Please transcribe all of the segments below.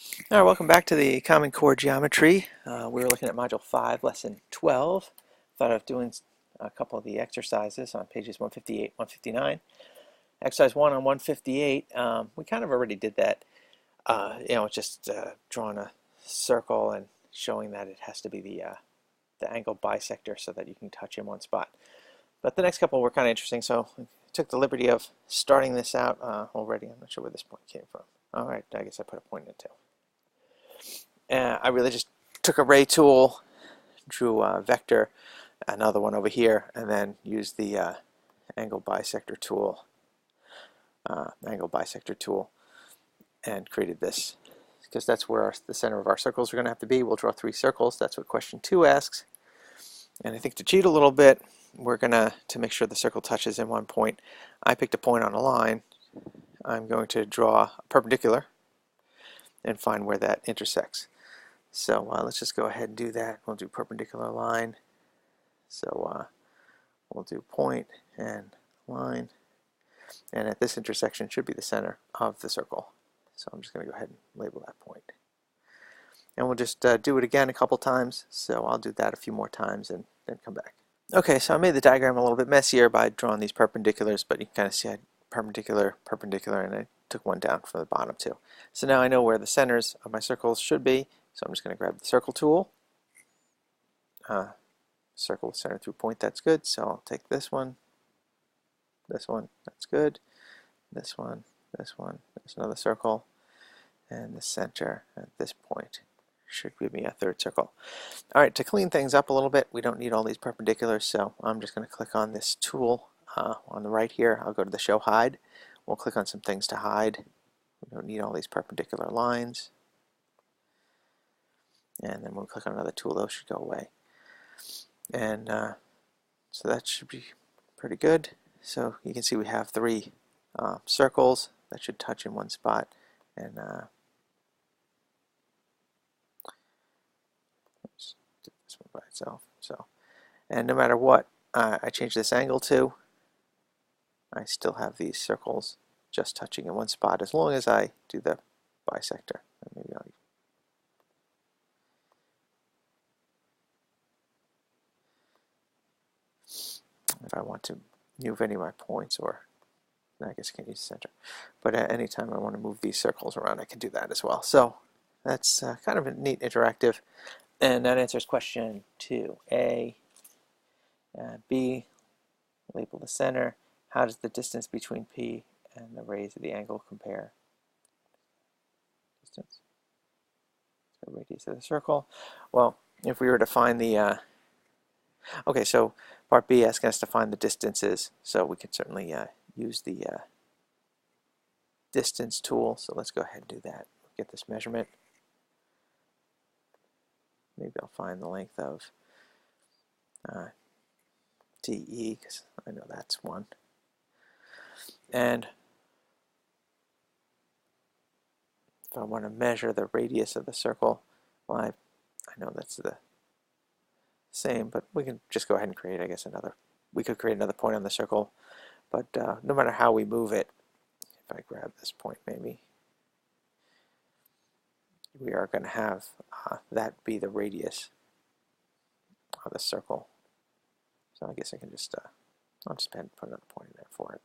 All right, welcome back to the Common Core Geometry. We were looking at Module 5, Lesson 12. Thought of doing a couple of the exercises on pages 158, 159. Exercise 1 on 158, we kind of already did that. Just drawing a circle and showing that it has to be the angle bisector so that you can touch in one spot. But the next couple were kind of interesting, so I took the liberty of starting this out already. I'm not sure where this point came from. All right, I guess I put a point in it too. I really just took a ray tool, drew a vector, another one over here, and then used the angle bisector tool, and created this, because that's where the center of our circles are going to have to be. We'll draw 3 circles. That's what question 2 asks. And I think to cheat a little bit, we're going to make sure the circle touches in one point. I picked a point on a line. I'm going to draw a perpendicular and find where that intersects. So let's just go ahead and do that. We'll do perpendicular line. So we'll do point and line. And at this intersection should be the center of the circle. So I'm just going to go ahead and label that point. And we'll just do it again a couple times. So I'll do that a few more times and then come back. Okay, so I made the diagram a little bit messier by drawing these perpendiculars, but you can kind of see I had perpendicular, perpendicular, and I took one down from the bottom too. So now I know where the centers of my circles should be. So I'm just going to grab the circle tool. Circle with center through point, that's good. So I'll take this one, that's good. This one, there's another circle. And the center at this point should give me a third circle. All right, to clean things up a little bit, we don't need all these perpendiculars, so I'm just going to click on this tool on the right here. I'll go to the Show Hide. We'll click on some things to hide. We don't need all these perpendicular lines. And then we'll click on another tool, those should go away. And so that should be pretty good. So you can see we have 3 circles that should touch in one spot. And let's do this one by itself. So, and no matter what I change this angle to, I still have these circles just touching in one spot as long as I do the bisector. Maybe if I want to move any of my points, or I guess I can't use the center, but at any time I want to move these circles around, I can do that as well. So that's kind of a neat interactive, and that answers question 2. A, B, label the center. How does the distance between P and the rays of the angle compare? Distance, the radius of the circle. Well, if we were to find the okay, so part B asking us to find the distances, so we can certainly use the distance tool. So let's go ahead and do that. Get this measurement. Maybe I'll find the length of DE, because I know that's 1. And if I want to measure the radius of the circle, well, I know that's the same, but we can just go ahead and create, I guess, we could create another point on the circle, but no matter how we move it, if I grab this point maybe, we are going to have that be the radius of the circle. So I guess I can just, I'll just put another point in there for it.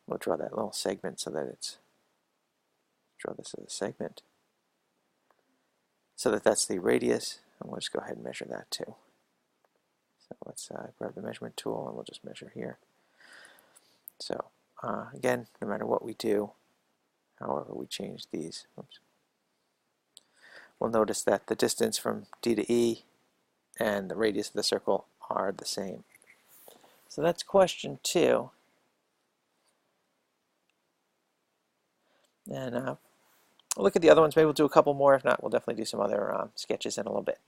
We'll draw that little segment so that it's, draw this as a segment, so that that's the radius. And we'll just go ahead and measure that too. So let's grab the measurement tool and we'll just measure here. So again, no matter what we do, however we change these, we'll notice that the distance from D to E and the radius of the circle are the same. So that's question 2. And we'll look at the other ones. Maybe we'll do a couple more. If not, we'll definitely do some other sketches in a little bit.